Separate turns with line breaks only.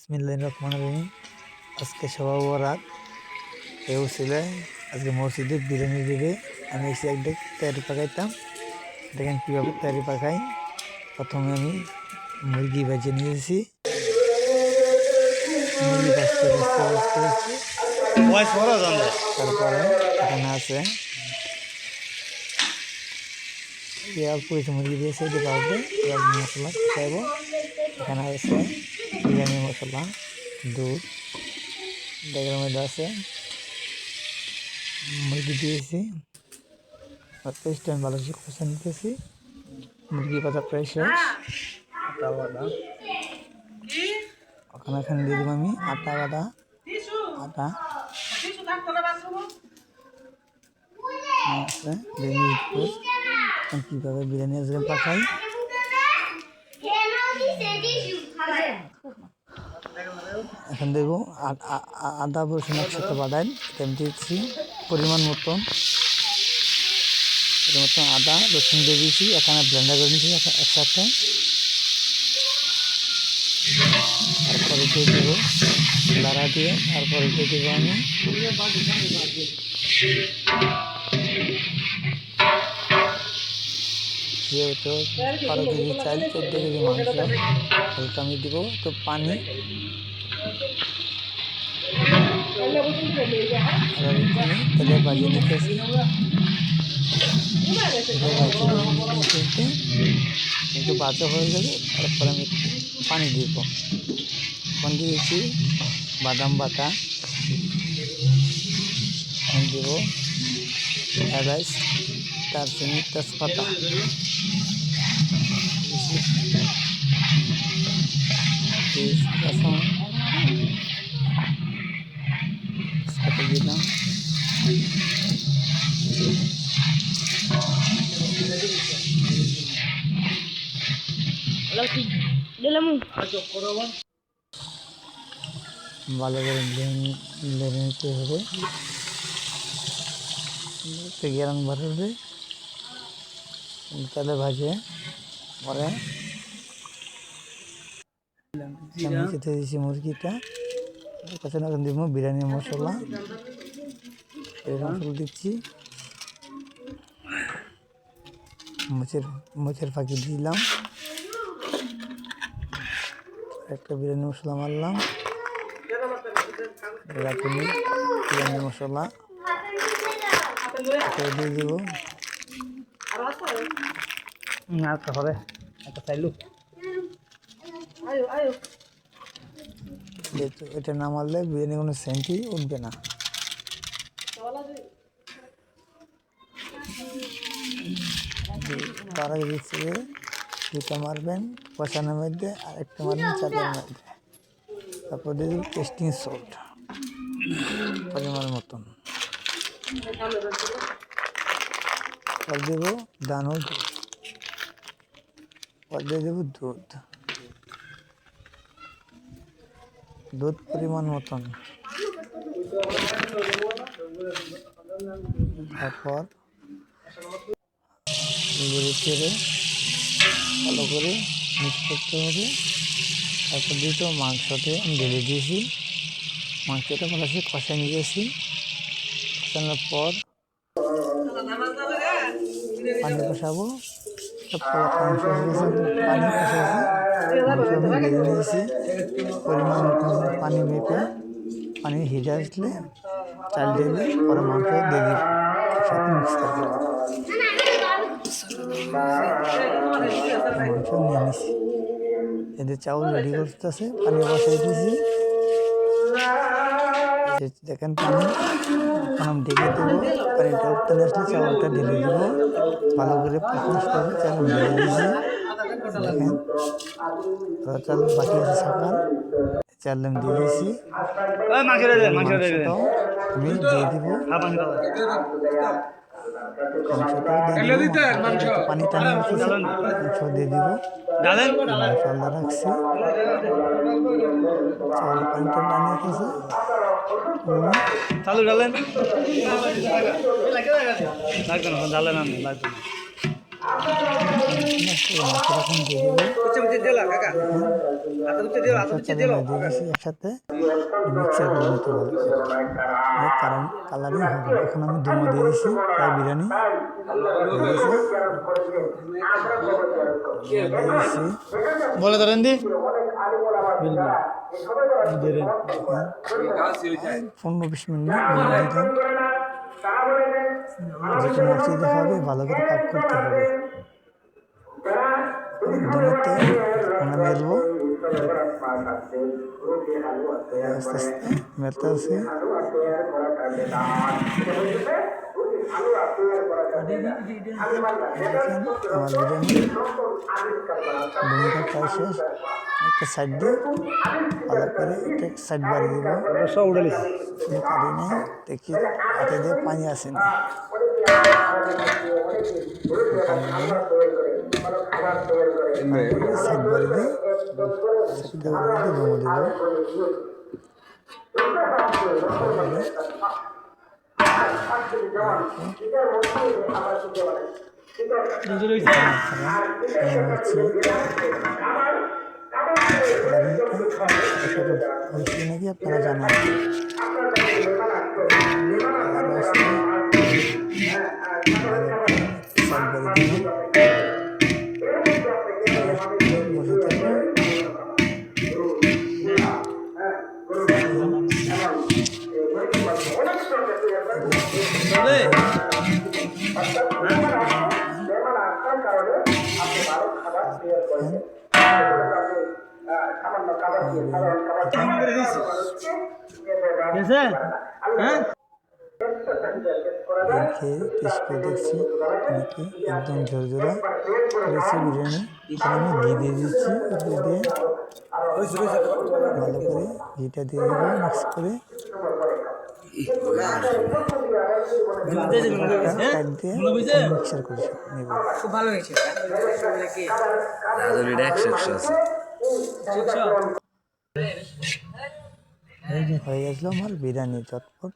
বিসমিল্লাহির রহমানির রহিম। আজকে সবার বরাত কেউ ছিলে আজকে মসজিদে বিরিয়ানি দিবে। আমি এসে একটা তৈরি পাকাইতাম। দেখেন কীভাবে তৈরি পাকাই। প্রথমে আমি মুরগি ভেজে নিয়েছি। মুরগি ভাজতে ভাজতে ভাজতে ভাজতে তারপরে এখানে আছে পেঁয়াজ পরিচয় মুরগি দিয়েছে এটি ভাজবে, পেঁয়াজ মশলা কষাইব। এখানে আছে বিরিয়ানি মশলা, দুধ, ডেগের মধ্যে আছে মুরগি দিয়েছি। পেস্টটা আমি ভালো করে কষে নিতেছি। মুরগি ভাজা প্রায় শেষ। এখানে দিয়ে দেবো আমি আটা বাটা আছে কীভাবে বিরিয়ানি আজকে পাকাই। এখন দেখবো আদা রসুন একসাথে বাটাই আমি দিচ্ছি পরিমাণ মতন আদা রসুন দিয়ে দিয়েছি। এখানে ব্লেন্ডার করে নিয়েছি একসাথে। তারপরে দিয়ে দেবো লাড়া দিয়ে, তারপরে দিয়ে দেবো আমি যেহেতু 12 কেজি চাল 14 কেজি মাংস, হালকা আমি দেবো তো পানি। তেলে বাজিয়ে নিতেছি। একটু বাজা হয়ে যাবে, তারপরে আমি পানি দিব। পানি দিয়েছি বাদাম বাটা, দেব এলাচ, দারচিনি, তেজপাতা, দিলাম। ভালো করে লেড়ে নিতে হবে। গেরান বাড়বে তেলে ভাজে পরে খেতে দিয়েছি মুরগিটা। কাছে এখন দিব বিরিয়ানি মশলা দিচ্ছি। মোচের ফাঁকি দিলাম, একটা বিরিয়ানি মশলা মারলাম, বিরিয়ানি মশলা দিয়ে দিব। এটা না মারলে বিরিয়ানি কোনো সেন্টই উঠবে না। তার আগে দিচ্ছি দুটা মারবেন কষানোর মধ্যে, আর একটা মারবেন চালের মধ্যে। তারপর দিয়ে দেবো টেস্টিং সল্ট পরিমাণ মতন। পর দেবো দানো দুধ, পর দিয়ে দেবো দুধ পরিমাণ মতন। তারপর ছেড়ে ভালো করে মিক্স করতে হবে। তারপর দিতে মাংসতে আমি ঢেলে দিয়েছি। মাংসটা ভালো করে কষাই নিয়েছি। কষানোর পর পানি কষাবো। মাংস হয়ে গেছে, পানি কষাইছি, মাংস আমি ঢেলে নিয়েছি। পরিমাণ মতন পানি মেপে পানি হিটে আসলে চাল ঢেলে পরে মাংস দিয়ে দিব, একসাথে মিক্স করে দেবো। মাংস নিয়ে নিছি, এদের চাউল রেডি করতেছে। পানি বসাই দিয়েছি, দেখেন পানি এখন আমি ঢেকে দেবো। পানিটা উঠতে আসলে চাউলটা ঢেলে দেবো। ভালো করে নষ্ট হবে, চাল আমি ঢেলে দিয়েছি। দেখেন চাল বাকি আছে সকাল, চাল আমি দিয়ে দিয়েছি। মাংসটাও আমি দিয়ে দিব, মাংসটাও দিয়ে দিব। পানি টানি উঠেছে, মাংস দিয়ে দিব। মাংস আলাদা রাখছি, চাউল পানিটা টানি উঠেছে।
চালু ডালেন লাগবে না, ডালেন লাগবে না।
মাছের এখন দিয়ে দেবো দিয়েছি একসাথে মিক্সার করে নিতে ভালো কারণ কালারিং হবে। এখন আমি দুমো দিয়ে দিয়েছি প্রায় বিরিয়ানি বলে ধরেন দি 15-20 মিনিট যেটা মসজিদে হবে ভালো করে পাক করতে হবে। দুমোতে আমরা মেলবো আস্তে আস্তে মেলতে আছে। আমার বিরিয়ানি দুমোটা প্রায় শেষ। একটা সাইড দিয়ে ভালো করে একটা সাইড বাড়িয়ে দেবো সব উড়ালি কাটি নেই দেখি হাতে দিয়ে পানি আসে না সাইড বাড়ি দিয়ে জমা দেবো। নাকি আপনারা জানেন খেয়ে টেস্ট করে দেখছি নাকি একদম ঝরঝরা করেছি বিরিয়ানি। আমি ঘি দিয়ে দিচ্ছি দিয়ে ভালো করে ঘিটা দিয়ে দেবো মিক্স করে মিক্সার করে নেব। খুব ভালো হয়েছে হয়ে গেছিল আমার বিরিয়ানি চটপট।